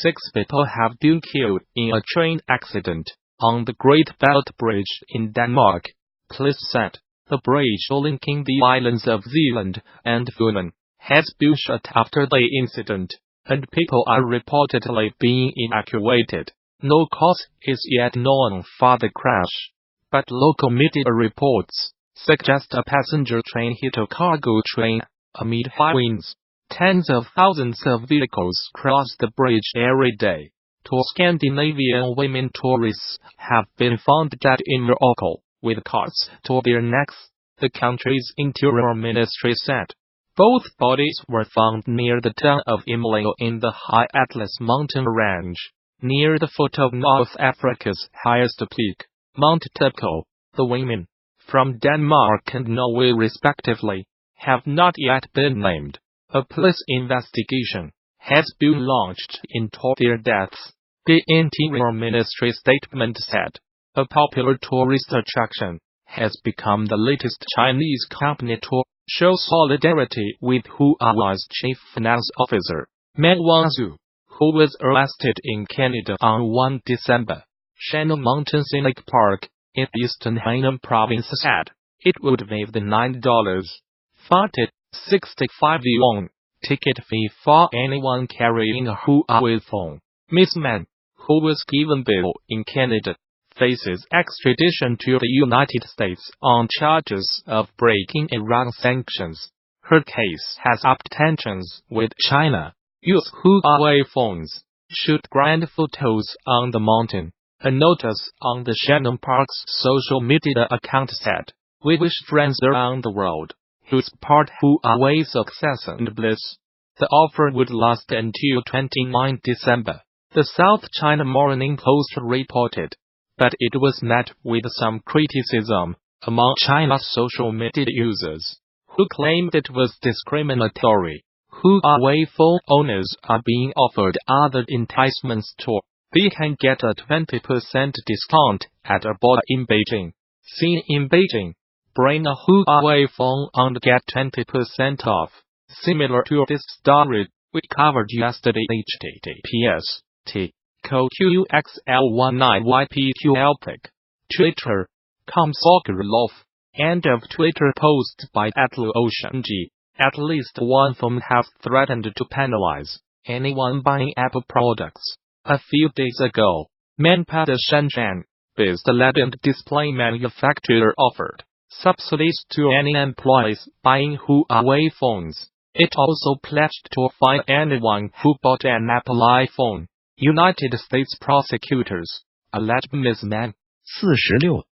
6 people have been killed in a train accident on the Great Belt Bridge in Denmark. Police said the bridge linking the islands of Zealand and Funen has been shut after the incident, and people are reportedly being evacuated. No cause is yet known for the crash, but local media reports suggest a passenger train hit a cargo train amid high winds. Tens of thousands of vehicles cross the bridge every day. 2 Scandinavian women tourists have been found dead in Morocco, with cords to their necks, the country's interior ministry said. Both bodies were found near the town of Imleo in the High Atlas mountain range, near the foot of North Africa's highest peak, Mount Tepco. The women, from Denmark and Norway respectively, have not yet been named. A police investigation has been launched into their deaths, the Interior Ministry statement said. A popular tourist attraction has become the latest Chinese company to show solidarity with Huawei's chief finance officer, Meng Wanzhou, who was arrested in Canada on 1 December. Shannon Mountain Scenic Park, in eastern Hainan province said it would waive the $9.65 ticket fee for anyone carrying a Huawei phone. Ms. Man, who was given bail in Canada, faces extradition to the United States on charges of breaking Iran sanctions. Her case has upped tensions with China. Use Huawei phones. Shoot grand photos on the mountain. A notice on the Shannon Park's social media account said, "We wish friends around the world who support Huawei's success and bliss." The offer would last until 29 December, the South China Morning Post reported, but it was met with some criticism among China's social media users, who claimed it was discriminatory. Huawei phone owners are being offered other enticements too. They can get a 20% discount at a bar in Beijing. Seen in Beijing, bring a Huawei phone and get 20% off. Similar to this story we covered yesterday. https://QUXL19YPQLPIC. Twitter.com Sokolov. End of Twitter post by @LuOceanG. At least one firm has threatened to penalize anyone buying Apple products. A few days ago, Manpad Shenzhen-based LED and display manufacturer offered subsidies to any employees buying Huawei phones. It also pledged to fine anyone who bought an Apple iPhone. United States prosecutors alleged Ms. Man, 46,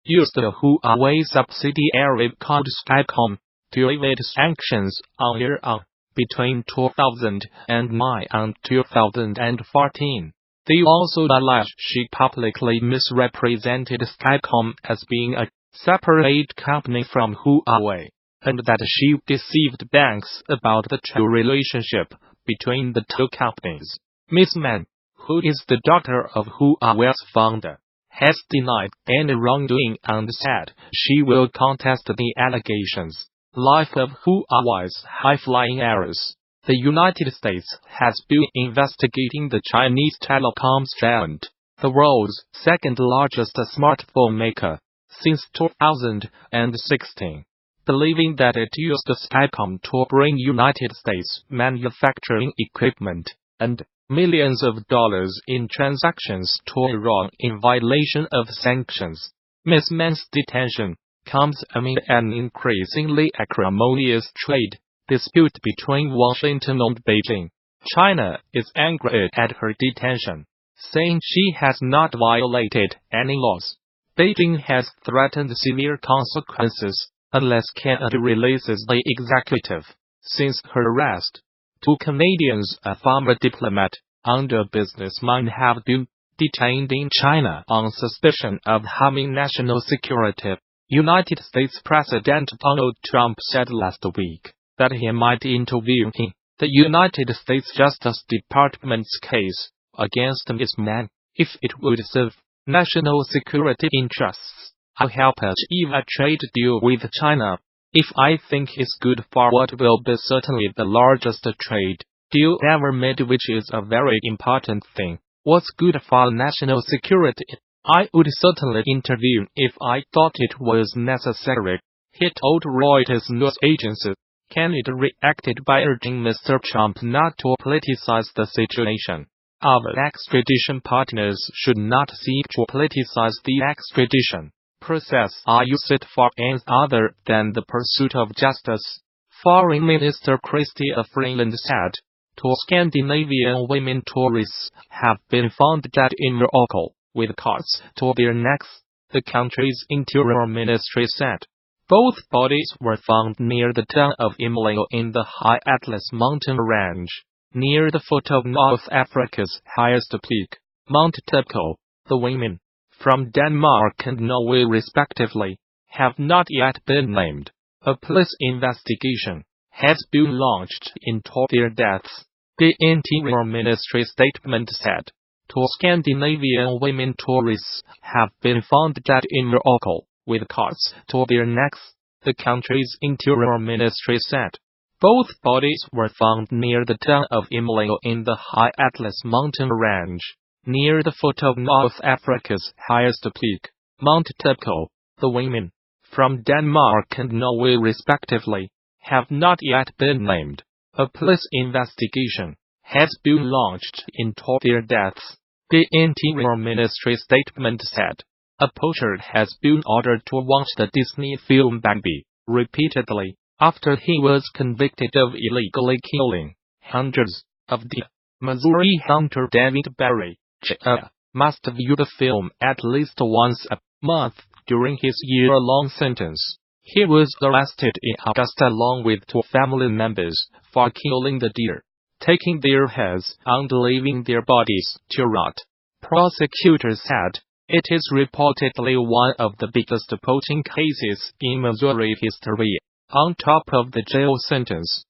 used a Huawei subsidiary called Skycom to evade sanctions on Iran between 2009 and 2014. They also alleged she publicly misrepresented Skycom as being a separate company from Huawei, and that she deceived banks about the true relationship between the two companies. Ms. Man, who is the daughter of Huawei's founder, has denied any wrongdoing and said she will contest the allegations. Life of Huawei's high-flying errors. The United States has been investigating the Chinese telecoms giant, the world's second-largest smartphone maker, since 2016, believing that it used Skycom to bring United States manufacturing equipment and millions of dollars in transactions to Iran in violation of sanctions. Ms. Man's detention comes amid an increasingly acrimonious trade dispute between Washington and Beijing. China is angry at her detention, saying she has not violated any laws. Beijing has threatened severe consequences unless Canada releases the executive. Since her arrest, 2 Canadians, a former diplomat and a businessman, have been detained in China on suspicion of harming national security. United States President Donald Trump said last week that he might intervene in the United States Justice Department's case against Ms. Man if it would serve national security interests. I'll help achieve a trade deal with China if I think it's good for what will be certainly the largest trade deal ever made, which is a very important thing. What's good for national security? I would certainly intervene if I thought it was necessary, he told Reuters news agency. Canada reacted by urging Mr. Trump not to politicize the situation. Our extradition partners should not seek to politicize the extradition process or use it for ends other than the pursuit of justice. Foreign Minister Chrystia Freeland said, 2 Scandinavian women tourists have been found dead in Morocco, with cords to their necks, the country's interior ministry said. Both bodies were found near the town of Imleo in the High Atlas mountain range, near the foot of North Africa's highest peak, Mount Tepco. The women, from Denmark and Norway respectively, have not yet been named. A police investigation has been launched into their deaths, the Interior Ministry statement said. 2 Scandinavian women tourists have been found dead in Morocco, with cords to their necks, the country's Interior Ministry said. Both bodies were found near the town of Imleo in the High Atlas mountain range, near the foot of North Africa's highest peak, Mount Tepco. The women, from Denmark and Norway respectively, have not yet been named. A police investigation has been launched into their deaths, the Interior Ministry statement said. A poacher has been ordered to watch the Disney film Bambi repeatedly after he was convicted of illegally killing hundreds of deer. Missouri hunter David Barry, Jr., must view the film at least once a month during his year-long sentence. He was arrested in August along with 2 family members for killing the deer, taking their heads and leaving their bodies to rot. Prosecutors said, it is reportedly one of the biggest poaching cases in Missouri history, on top of the jail sentence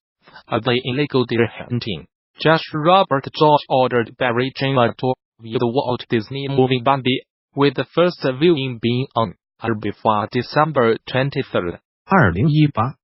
of the illegal deer hunting. Judge Robert George ordered Barry Jr. to view the Walt Disney movie Bambi, with the first viewing being on or before December 23, 2018,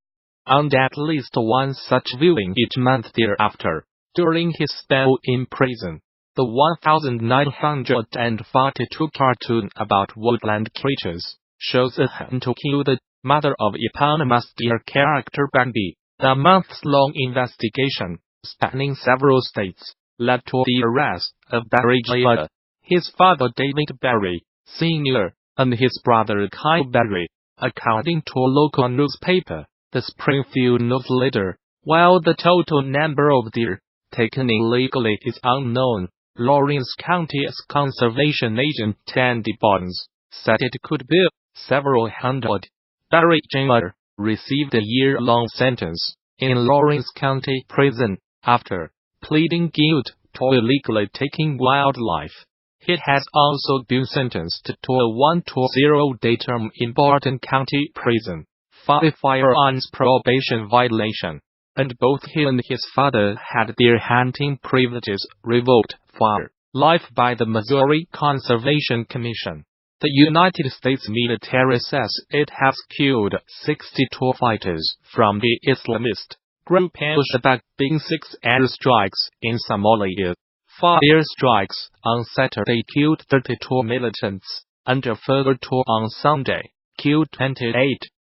and at least one such viewing each month thereafter. During his spell in prison, the 1942 cartoon about woodland creatures shows a hunt to kill the mother of eponymous deer character Bambi. The months-long investigation, spanning several states, led to the arrest of Barry Jr., his father David Barry, Sr., and his brother Kyle Barry, according to a local newspaper, the Springfield News Leader. While the total number of deer taken illegally is unknown, Lawrence County's conservation agent Tandy Barnes said it could be several hundred. Barry Jr. received a year-long sentence in Lawrence County Prison after pleading guilty to illegally taking wildlife. He has also been sentenced to a 120-day term in Barton County Prison for a firearms probation violation, and both he and his father had their hunting privileges revoked for life by the Missouri Conservation Commission. The United States military says it has killed 62 fighters from the Islamist group Al-Shabaab in 6 airstrikes in Somalia. 4 airstrikes on Saturday killed 32 militants, and a further 2 on Sunday killed 28,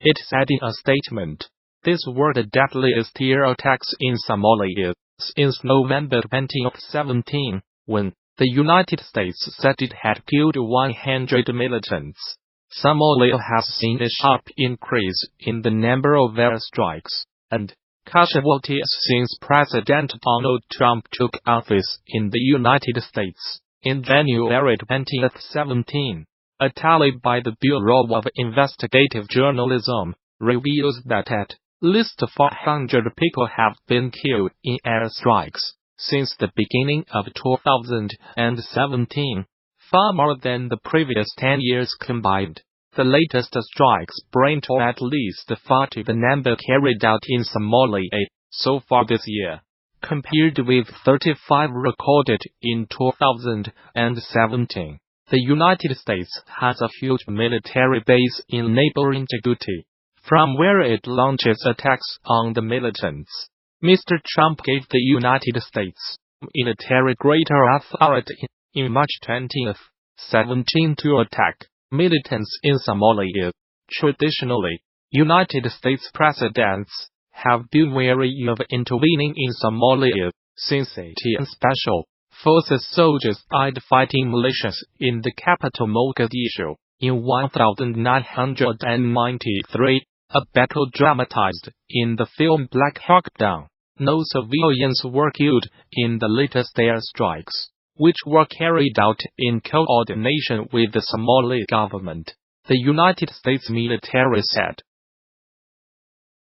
it said in a statement. These were the deadliest air attacks in Somalia since November 2017, when the United States said it had killed 100 militants. Somalia has seen a sharp increase in the number of airstrikes and casualties since President Donald Trump took office in the United States in January 2017. A tally by the Bureau of Investigative Journalism reveals that at least 400 people have been killed in airstrikes since the beginning of 2017, far more than the previous 10 years combined. The latest strikes bring to at least 40 the number carried out in Somalia so far this year, compared with 35 recorded in 2017. The United States has a huge military base in neighboring Djibouti, from where it launches attacks on the militants. Mr. Trump gave the United States military greater authority in March 2017 to attack militants in Somalia. Traditionally, United States presidents have been wary of intervening in Somalia, since ATN Special Forces soldiers died fighting militias in the capital Mogadishu in 1993, a battle dramatized in the film Black Hawk Down. No civilians were killed in the latest airstrikes, which were carried out in coordination with the Somali government, the United States military said.